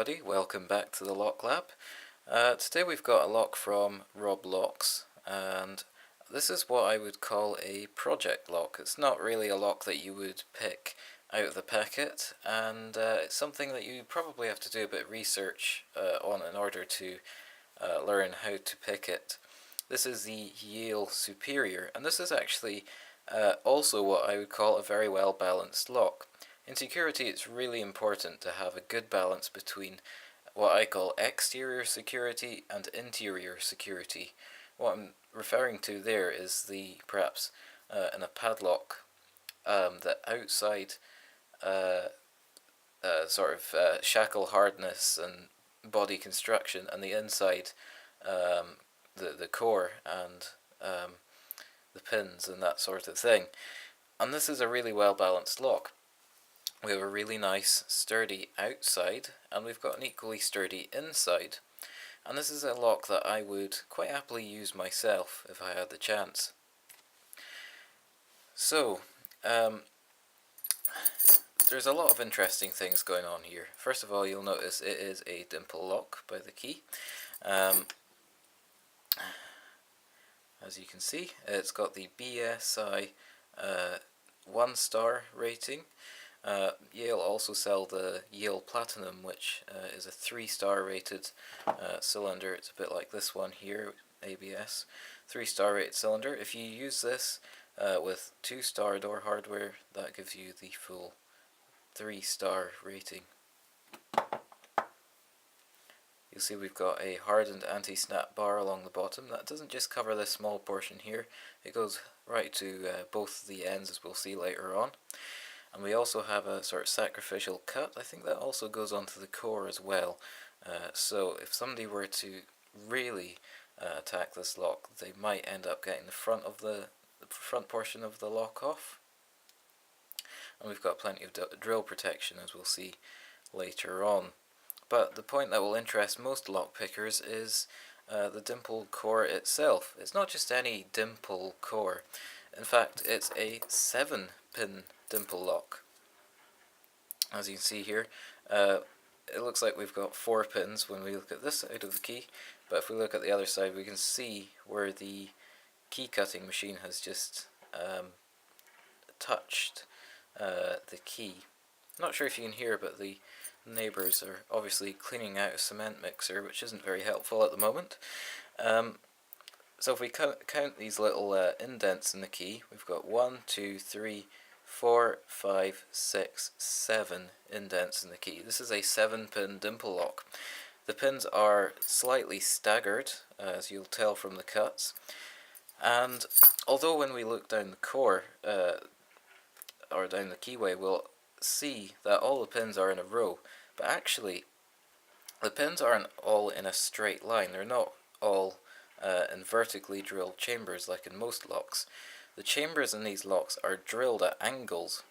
everybody, welcome back to the Lock Lab. Today we've got a lock from Rob Locks, and this is what I would call a project lock. It's not really a lock that you would pick out of the packet, and it's something that you probably have to do a bit of research on in order to learn how to pick it. This is the Yale Superior, and this is actually also what I would call a very well balanced lock. In security, it's really important to have a good balance between what I call exterior security and interior security. What I'm referring to there is perhaps in a padlock, the outside shackle hardness and body construction, and the inside the core and the pins and that sort of thing. And this is a really well balanced lock. We have a really nice sturdy outside, and we've got an equally sturdy inside. And this is a lock that I would quite happily use myself if I had the chance. So, there's a lot of interesting things going on here. First of all, you'll notice it is a dimple lock by the key. As you can see, it's got the BSI 1-star rating. Yale also sell the Yale Platinum, which is a 3-star rated cylinder. It's a bit like this one here, ABS, 3-star rated cylinder. If you use this with 2-star door hardware, that gives you the full 3-star rating. You'll see we've got a hardened anti-snap bar along the bottom. That doesn't just cover this small portion here, it goes right to both the ends, as we'll see later on. And we also have a sort of sacrificial cut. I think that also goes onto the core as well. So if somebody were to really attack this lock, they might end up getting the front portion of the lock off. And we've got plenty of drill protection, as we'll see later on. But the point that will interest most lock pickers is the dimple core itself. It's not just any dimple core. In fact, it's a 7-pin dimple lock. As you can see here, it looks like we've got 4 pins when we look at this side of the key, but if we look at the other side, we can see where the key cutting machine has just touched the key. Not sure if you can hear, but the neighbours are obviously cleaning out a cement mixer, which isn't very helpful at the moment. So if we count these little indents in the key, we've got 1, 2, 3, 4, 5, 6, 7 indents in the key. This is a 7-pin dimple lock. The pins are slightly staggered, as you'll tell from the cuts. And although when we look down the core, or down the keyway, we'll see that all the pins are in a row, but actually the pins aren't all in a straight line. They're not all in vertically drilled chambers like in most locks. The chambers in these locks are drilled at angles.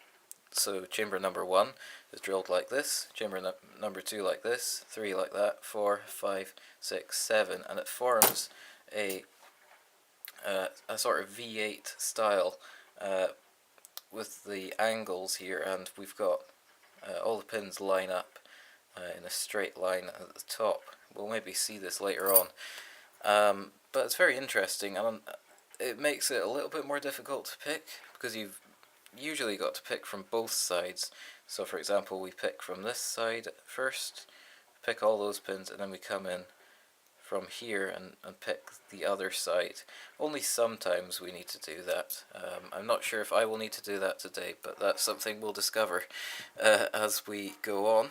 So chamber number 1 is drilled like this, chamber number 2 like this, 3 like that, 4, 5, 6, 7, and it forms a sort of V8 style with the angles here, and we've got all the pins line up in a straight line at the top. We'll maybe see this later on. But it's very interesting, and it makes it a little bit more difficult to pick, because you've usually got to pick from both sides. So for example, we pick from this side first, pick all those pins, and then we come in from here and pick the other side. Only sometimes we need to do that. I'm not sure if I will need to do that today, but that's something we'll discover as we go on.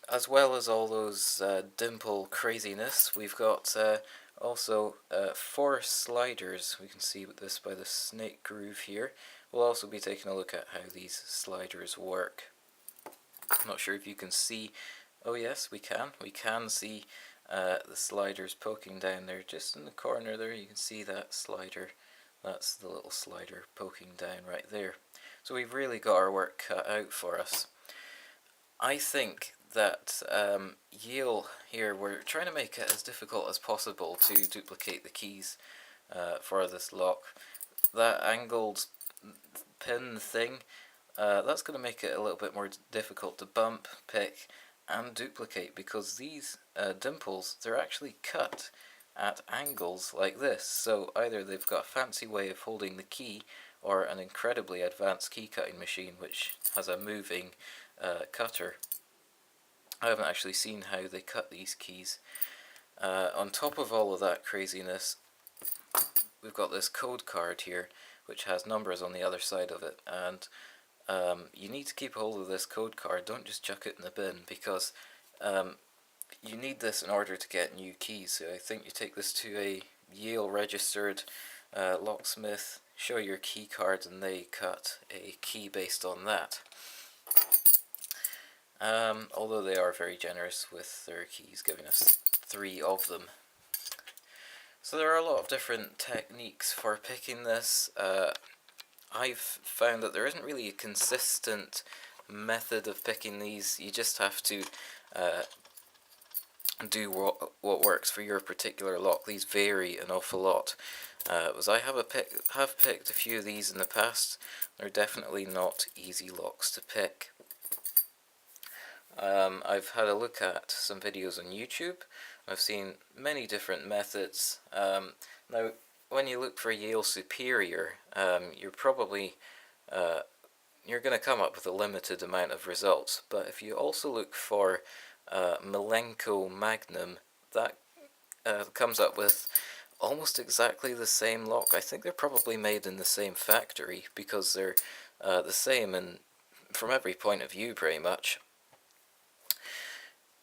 As well as all those dimple craziness, we've got also 4 sliders. We can see this by the snake groove here. We'll also be taking a look at how these sliders work. I'm not sure if you can see. Oh yes, we can. We can see the sliders poking down there, just in the corner there. You can see that slider. That's the little slider poking down right there. So we've really got our work cut out for us. I think that Yale here, we're trying to make it as difficult as possible to duplicate the keys for this lock. That angled pin thing, that's going to make it a little bit more difficult to bump, pick, and duplicate, because these dimples, they're actually cut at angles like this. So either they've got a fancy way of holding the key, or an incredibly advanced key cutting machine which has a moving cutter. I haven't actually seen how they cut these keys. On top of all of that craziness, we've got this code card here which has numbers on the other side of it, and you need to keep hold of this code card. Don't just chuck it in the bin, because you need this in order to get new keys. So I think you take this to a Yale registered locksmith, show your key card, and they cut a key based on that. Although they are very generous with their keys, giving us 3 of them. So there are a lot of different techniques for picking this. I've found that there isn't really a consistent method of picking these. You just have to do what works for your particular lock. These vary an awful lot. As I have picked a few of these in the past, they're definitely not easy locks to pick. I've had a look at some videos on YouTube. I've seen many different methods. Now, when you look for Yale Superior, you're probably you're going to come up with a limited amount of results. But if you also look for Milenko Magnum, that comes up with almost exactly the same lock. I think they're probably made in the same factory, because they're the same from every point of view, pretty much.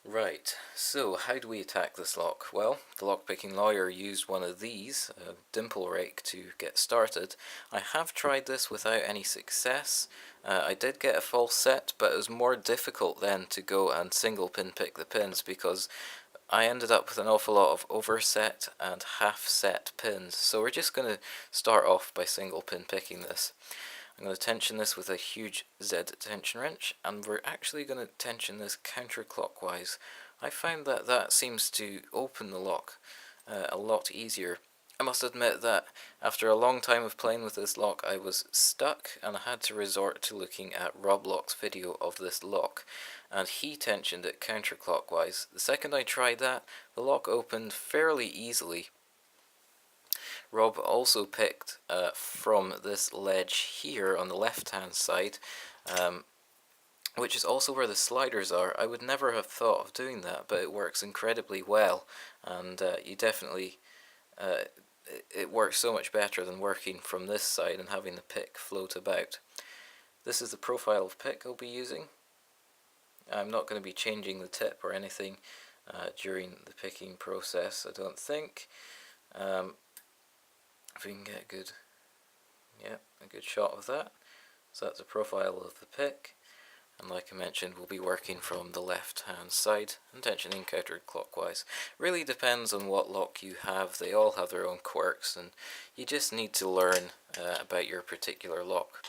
Right, so how do we attack this lock? Well, the lockpicking lawyer used one of these, a dimple rake, to get started. I have tried this without any success. I did get a false set, but it was more difficult then to go and single pin pick the pins, because I ended up with an awful lot of overset and half set pins. So we're just going to start off by single pin picking this. I'm going to tension this with a huge Z tension wrench, and we're actually going to tension this counterclockwise. I found that that seems to open the lock a lot easier. I must admit that after a long time of playing with this lock, I was stuck, and I had to resort to looking at Rob Lock's video of this lock, and he tensioned it counterclockwise. The second I tried that, the lock opened fairly easily. Rob also picked from this ledge here on the left hand side, which is also where the sliders are. I would never have thought of doing that, but it works incredibly well, and you definitely, it works so much better than working from this side and having the pick float about. This is the profile of pick I'll be using. I'm not going to be changing the tip or anything during the picking process, I don't think. If we can get a good shot of that. So that's a profile of the pick, and like I mentioned, we'll be working from the left hand side and tensioning counterclockwise. Really depends on what lock you have. They all have their own quirks, and you just need to learn about your particular lock.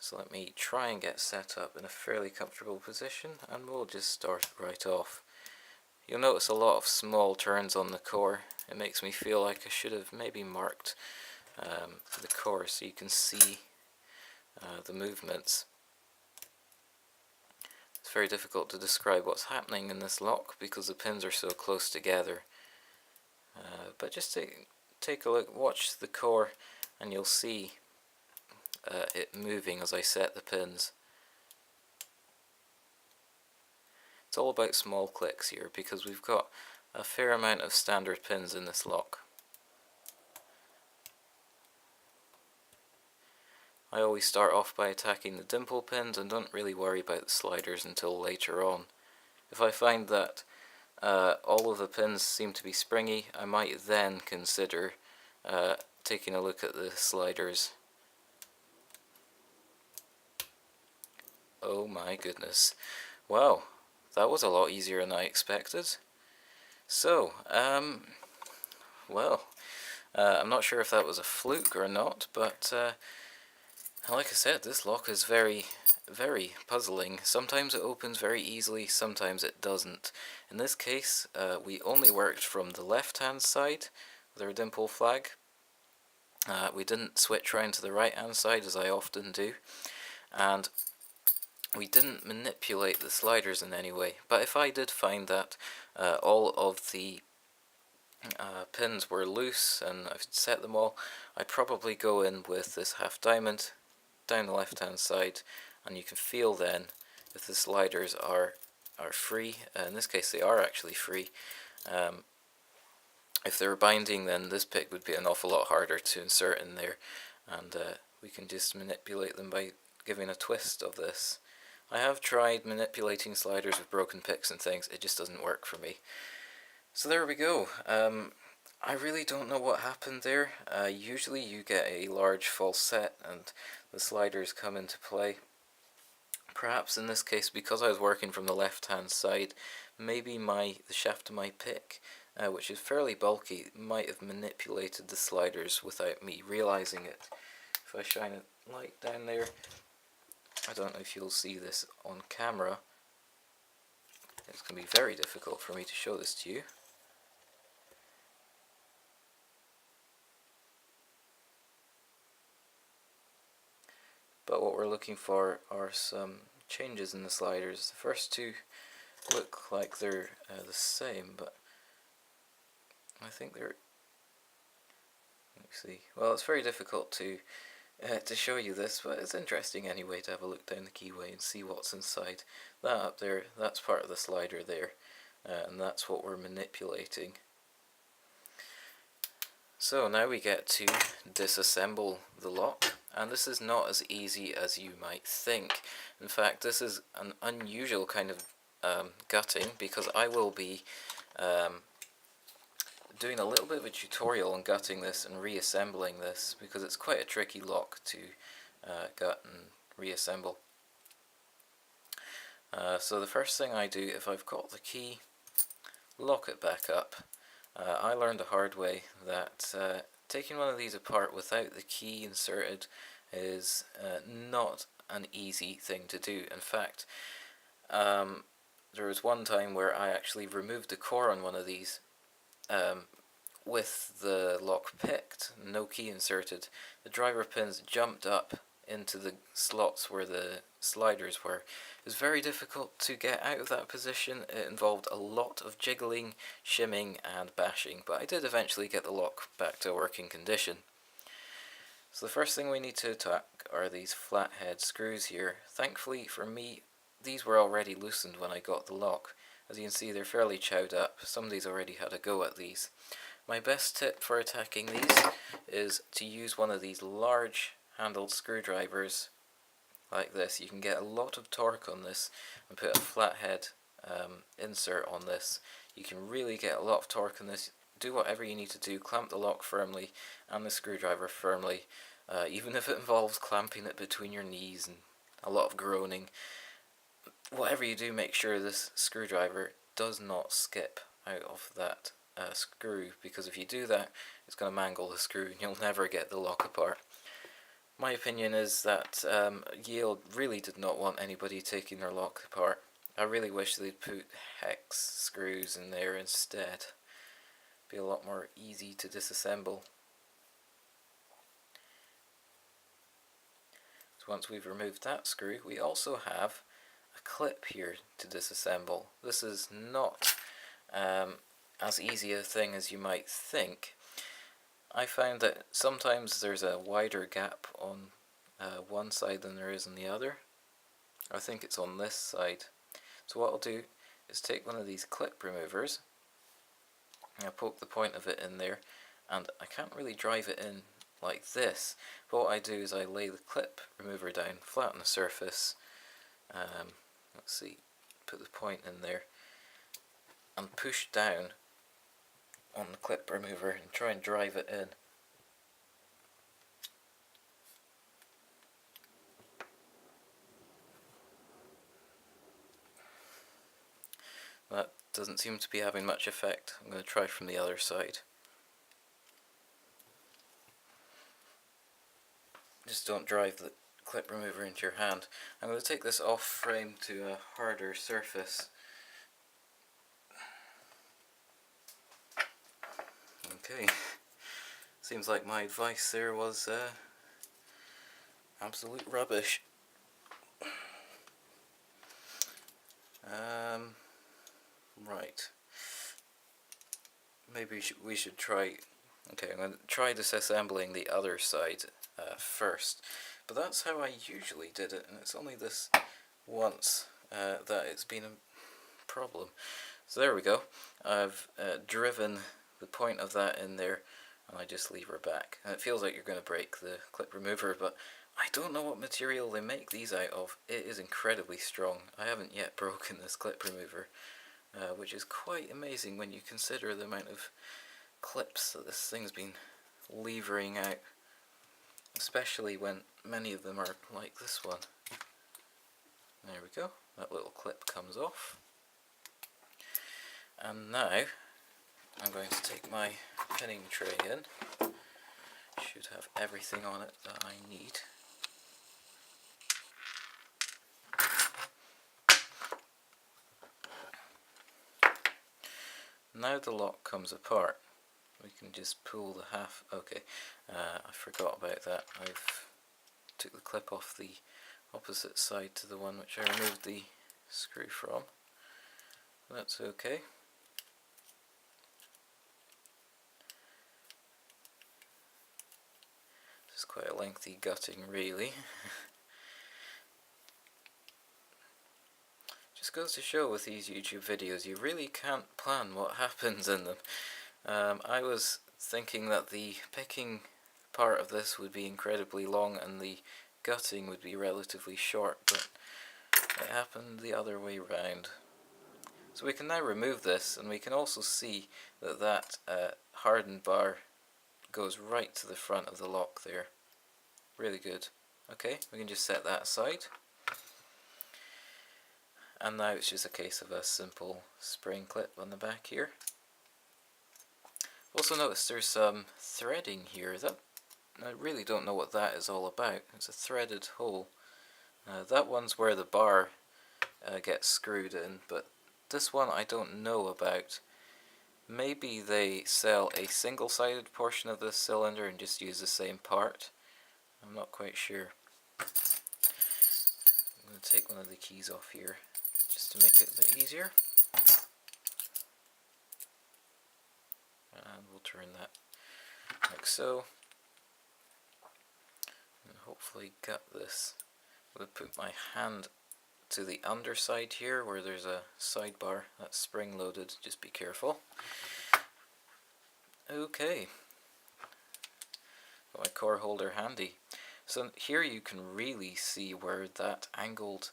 So let me try and get set up in a fairly comfortable position, and we'll just start right off. You'll notice a lot of small turns on the core. It makes me feel like I should have maybe marked the core so you can see the movements. It's very difficult to describe what's happening in this lock because the pins are so close together. But just take a look, watch the core, and you'll see it moving as I set the pins. It's all about small clicks here because we've got a fair amount of standard pins in this lock. I always start off by attacking the dimple pins and don't really worry about the sliders until later on. If I find that all of the pins seem to be springy, I might then consider taking a look at the sliders. Oh my goodness. Wow, that was a lot easier than I expected. So, well, I'm not sure if that was a fluke or not, but like I said, this lock is very, very puzzling. Sometimes it opens very easily, sometimes it doesn't. In this case, we only worked from the left-hand side with our dimple flag. We didn't switch around to the right-hand side as I often do, and we didn't manipulate the sliders in any way. But if I did find that all of the pins were loose and I've set them all, I'd probably go in with this half diamond down the left hand side, and you can feel then if the sliders are free. In this case they are actually free. If they were binding, then this pick would be an awful lot harder to insert in there, and we can just manipulate them by giving a twist of this. I have tried manipulating sliders with broken picks and things, it just doesn't work for me. So there we go. I really don't know what happened there. Usually you get a large false set and the sliders come into play. Perhaps in this case, because I was working from the left hand side, maybe the shaft of my pick, which is fairly bulky, might have manipulated the sliders without me realizing it. If I shine a light down there, I don't know if you'll see this on camera. It's going to be very difficult for me to show this to you. But what we're looking for are some changes in the sliders. The first two look like they're the same, but I think they're... let me see. Well, it's very difficult to show you this, but it's interesting anyway to have a look down the keyway and see what's inside. That up there, that's part of the slider there, and that's what we're manipulating. So now we get to disassemble the lock, and this is not as easy as you might think. In fact, this is an unusual kind of gutting, because I will be doing a little bit of a tutorial on gutting this and reassembling this, because it's quite a tricky lock to gut and reassemble. So the first thing I do, if I've got the key, lock it back up. I learned the hard way that taking one of these apart without the key inserted is not an easy thing to do. In fact, there was one time where I actually removed the core on one of these with the lock picked, no key inserted. The driver pins jumped up into the slots where the sliders were. It was very difficult to get out of that position. It involved a lot of jiggling, shimming and bashing, but I did eventually get the lock back to a working condition. So the first thing we need to attack are these flathead screws here. Thankfully for me, these were already loosened when I got the lock. As you can see, they're fairly chowed up. Somebody's already had a go at these. My best tip for attacking these is to use one of these large handled screwdrivers like this. You can get a lot of torque on this and put a flathead insert on this. You can really get a lot of torque on this. Do whatever you need to do, clamp the lock firmly and the screwdriver firmly, even if it involves clamping it between your knees and a lot of groaning. Whatever you do, make sure this screwdriver does not skip out of that screw, because if you do that, it's going to mangle the screw and you'll never get the lock apart. My opinion is that Yale really did not want anybody taking their lock apart. I really wish they'd put hex screws in there instead. Be a lot more easy to disassemble. So once we've removed that screw, we also have a clip here to disassemble. This is not as easy a thing as you might think. I found that sometimes there's a wider gap on one side than there is on the other. I think it's on this side. So what I'll do is take one of these clip removers, and I'll poke the point of it in there, and I can't really drive it in like this, but what I do is I lay the clip remover down flat on the surface, let's see, put the point in there, and push down on the clip remover and try and drive it in. That doesn't seem to be having much effect. I'm going to try from the other side. Just don't drive the clip remover into your hand. I'm going to take this off frame to a harder surface. Okay, seems like my advice there was absolute rubbish. Right. Maybe we should try. Okay, I'm going to try disassembling the other side first. But that's how I usually did it, and it's only this once that it's been a problem. So there we go. I've driven the point of that in there, and I just lever back. And it feels like you're going to break the clip remover, but I don't know what material they make these out of. It is incredibly strong. I haven't yet broken this clip remover, which is quite amazing when you consider the amount of clips that this thing's been levering out, especially when many of them are like this one. There we go, that little clip comes off. And now I'm going to take my pinning tray in. Should have everything on it that I need. Now the lock comes apart. We can just pull the half. Okay, I forgot about that. I've took the clip off the opposite side to the one which I removed the screw from. That's okay. This is quite a lengthy gutting, really. Just goes to show with these YouTube videos, you really can't plan what happens in them. I was thinking that the picking part of this would be incredibly long and the gutting would be relatively short, but it happened the other way round. So we can now remove this, and we can also see that that hardened bar goes right to the front of the lock there. Really good. Okay, we can just set that aside. And now it's just a case of a simple spring clip on the back here. Also notice there's some threading here. That I really don't know what that is all about. It's a threaded hole. That one's where the bar gets screwed in, but this one I don't know about. Maybe they sell a single-sided portion of this cylinder and just use the same part. I'm not quite sure. I'm going to take one of the keys off here just to make it a bit easier. And we'll turn that like so. And hopefully gut this. I'm going to put my hand to the underside here where there's a sidebar that's spring loaded. Just be careful. Okay. Got my core holder handy. So here you can really see where that angled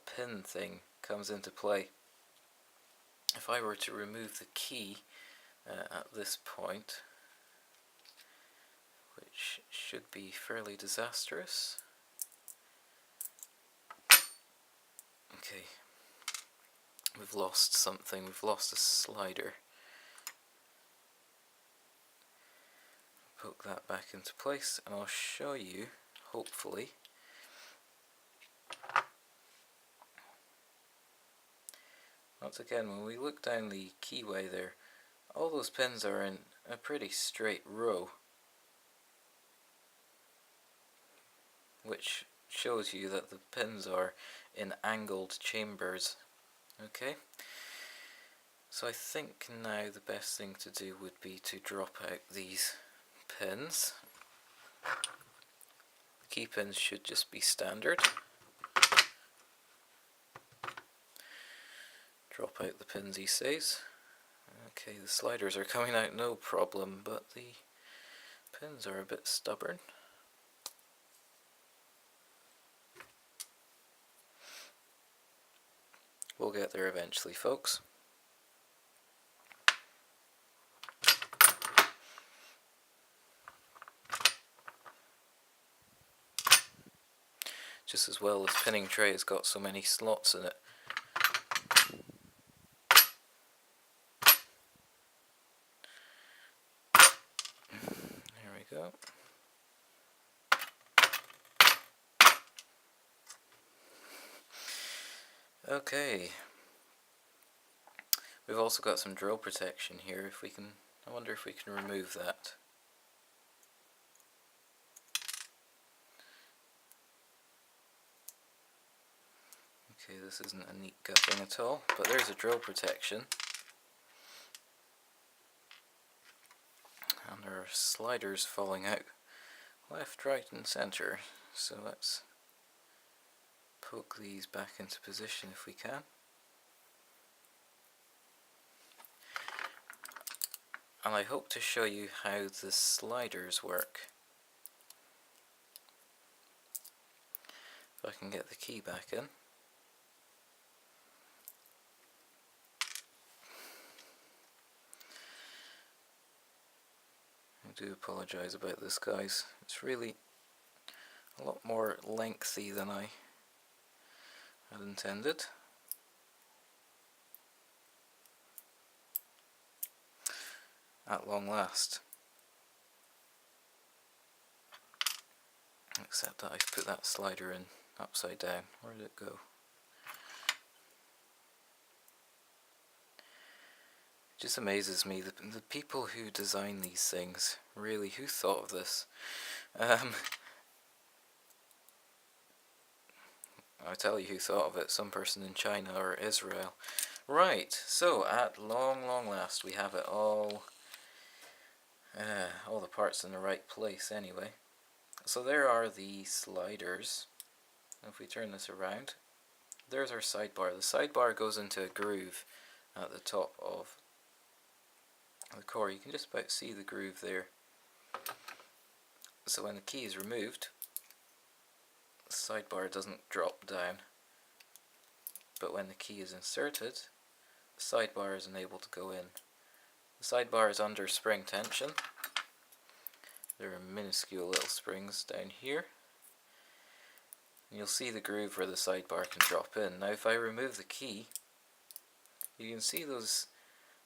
pin thing comes into play. If I were to remove the key at this point, which should be fairly disastrous. Okay, we've lost something, we've lost a slider. Poke that back into place and I'll show you, hopefully. Once again, when we look down the keyway there, all those pins are in a pretty straight row, which shows you that the pins are in angled chambers. Okay, so I think now the best thing to do would be to drop out these pins. The key pins should just be standard. Drop out the pins, he says. Okay, the sliders are coming out no problem, but the pins are a bit stubborn. We'll get there eventually, folks. Just as well, this pinning tray has got so many slots in it. There we go. Okay. We've also got some drill protection here. If we can, I wonder if we can remove that. Okay, this isn't a neat gutting at all, but there's a drill protection. And there are sliders falling out left, right and centre. So let's poke these back into position if we can. And I hope to show you how the sliders work. If I can get the key back in. I do apologise about this, guys. It's really a lot more lengthy than I had intended. At long last. Except that I've put that slider in upside down. Where did it go? It just amazes me, the people who design these things, really, who thought of this? I tell you who thought of it, some person in China or Israel. Right, so at long last we have it all the parts in the right place anyway. So there are the sliders. If we turn this around, there's our sidebar. The sidebar goes into a groove at the top of the core. You can just about see the groove there. So when the key is removed, the sidebar doesn't drop down, but when the key is inserted, the sidebar is unable to go in. The sidebar is under spring tension. There are minuscule little springs down here. And you'll see the groove where the sidebar can drop in. Now if I remove the key, you can see those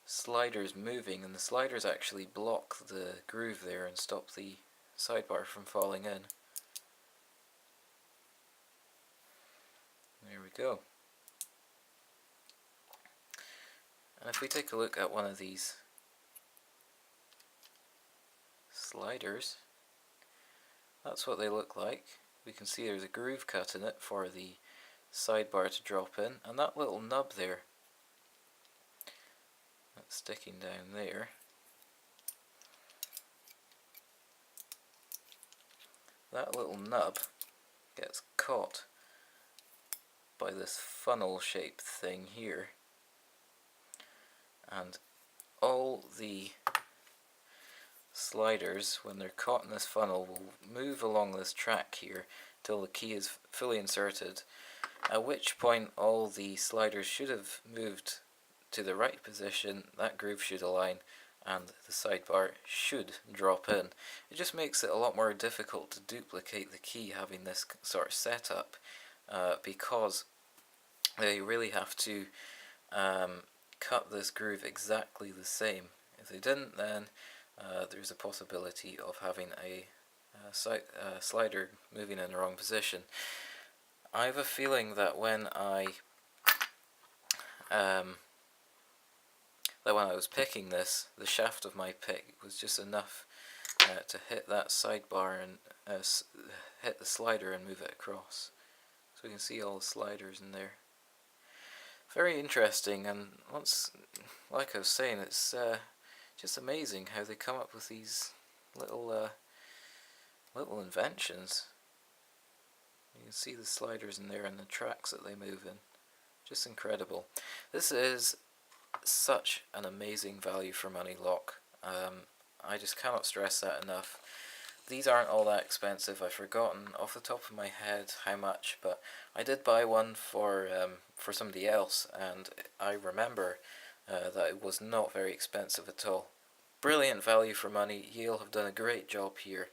sliders moving, and the sliders actually block the groove there and stop the sidebar from falling in. There we go. And if we take a look at one of these sliders, that's what they look like. We can see there's a groove cut in it for the sidebar to drop in, and that little nub there, that's sticking down there, that little nub gets caught by this funnel shaped thing here, and all the sliders, when they're caught in this funnel, will move along this track here till the key is fully inserted, at which point all the sliders should have moved to the right position, that groove should align, and the sidebar should drop in. It just makes it a lot more difficult to duplicate the key having this sort of setup, because they really have to cut this groove exactly the same. If they didn't, then there's a possibility of having a slider moving in the wrong position. I have a feeling that when I was picking this, the shaft of my pick was just enough to hit that sidebar and hit the slider and move it across. So we can see all the sliders in there. Very interesting, and like I was saying, it's just amazing how they come up with these little inventions. You can see the sliders in there and the tracks that they move in. Just incredible. This is such an amazing value for money lock. I just cannot stress that enough. These aren't all that expensive. I've forgotten off the top of my head how much, but I did buy one for somebody else, and I remember that it was not very expensive at all. Brilliant value for money. Yale have done a great job here,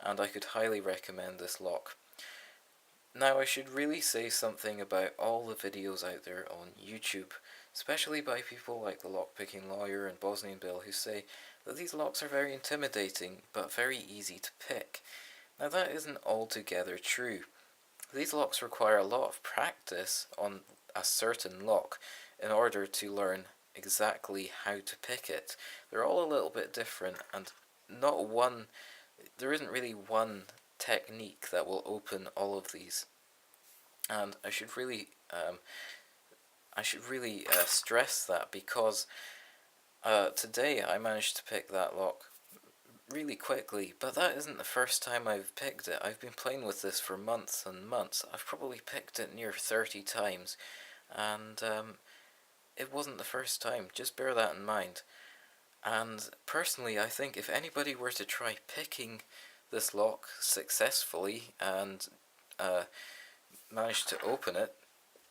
and I could highly recommend this lock. Now I should really say something about all the videos out there on YouTube, especially by people like the Lockpicking Lawyer and Bosnian Bill, who say that these locks are very intimidating but very easy to pick. Now that isn't altogether true. These locks require a lot of practice on a certain lock in order to learn exactly how to pick it. They're all a little bit different, and there isn't really one technique that will open all of these. And I should really I should really stress that, because today I managed to pick that lock really quickly, but that isn't the first time I've picked it. I've been playing with this for months and months. I've probably picked it near 30 times, and it wasn't the first time. Just bear that in mind. And personally, I think if anybody were to try picking this lock successfully and manage to open it,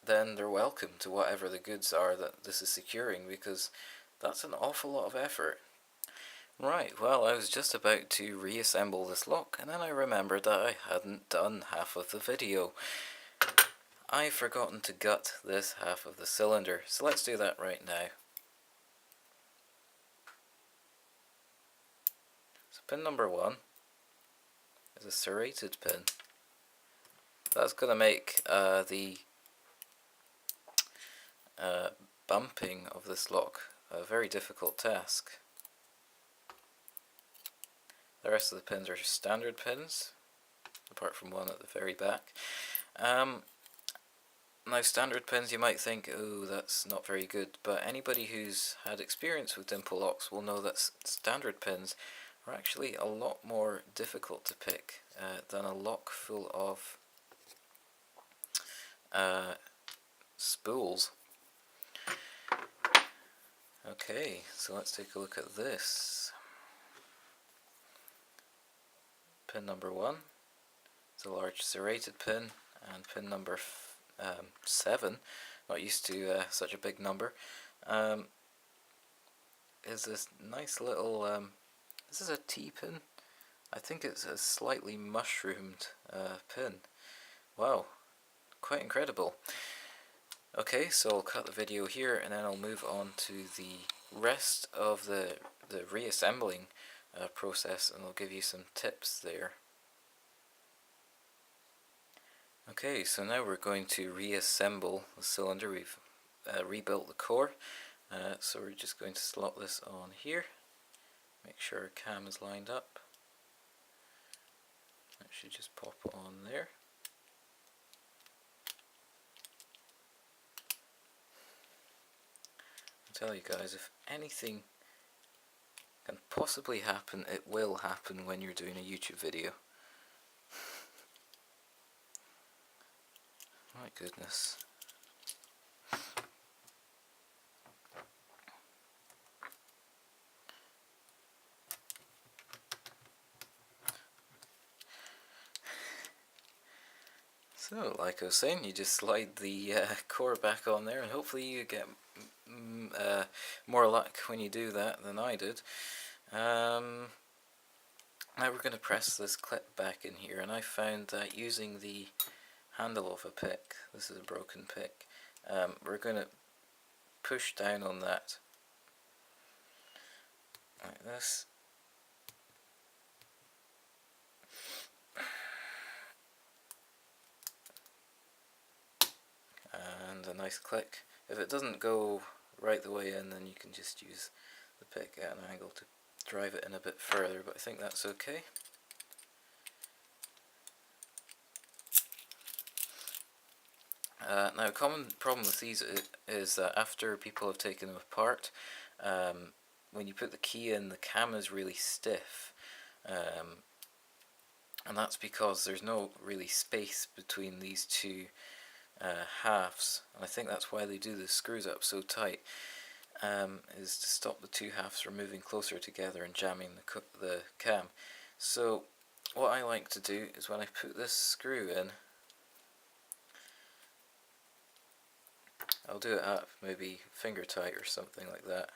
then they're welcome to whatever the goods are that this is securing, because that's an awful lot of effort. Right, well, I was just about to reassemble this lock, and then I remembered that I hadn't done half of the video. I've forgotten to gut this half of the cylinder, so let's do that right now. So pin number 1 is a serrated pin. That's going to make the bumping of this lock a very difficult task. The rest of the pins are standard pins, apart from one at the very back. Now, standard pins, you might think, oh, that's not very good, but anybody who's had experience with dimple locks will know that standard pins are actually a lot more difficult to pick than a lock full of spools. Okay, so let's take a look at this. Pin number 1 is a large serrated pin, and pin number 7, not used to such a big number, is this nice little, this is a T-pin. I think it's a slightly mushroomed pin. Wow, quite incredible. Okay, so I'll cut the video here, and then I'll move on to the rest of the reassembling process, and I'll give you some tips there. Okay, so now we're going to reassemble the cylinder. We've rebuilt the core, so we're just going to slot this on here. Make sure our cam is lined up. That should just pop on there. I'll tell you guys, if anything can possibly happen, it will happen when you're doing a YouTube video. My goodness. So, like I was saying, you just slide the core back on there, and hopefully you get more luck when you do that than I did. Now we're going to press this clip back in here, and I found that using the handle of a pick, this is a broken pick, we're going to push down on that like this. And a nice click. If it doesn't go right the way in, then you can just use the pick at an angle to drive it in a bit further, but I think that's okay. Now, a common problem with these is that after people have taken them apart, when you put the key in, the cam is really stiff, and that's because there's no really space between these two halves, and I think that's why they do the screws up so tight, is to stop the two halves from moving closer together and jamming the cam. So what I like to do is, when I put this screw in, I'll do it up maybe finger tight or something like that.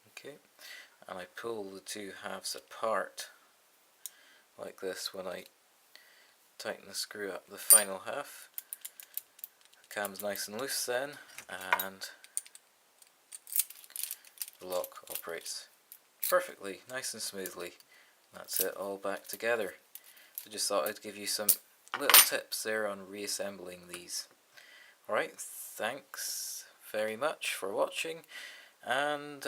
Okay, and I pull the two halves apart like this when I tighten the screw up the final half. The cam's nice and loose then, and the lock operates perfectly, nice and smoothly. That's it, all back together. I just thought I'd give you some little tips there on reassembling these. Alright, thanks very much for watching, and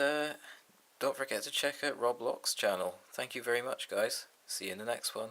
don't forget to check out Rob Locke's channel. Thank you very much, guys. See you in the next one.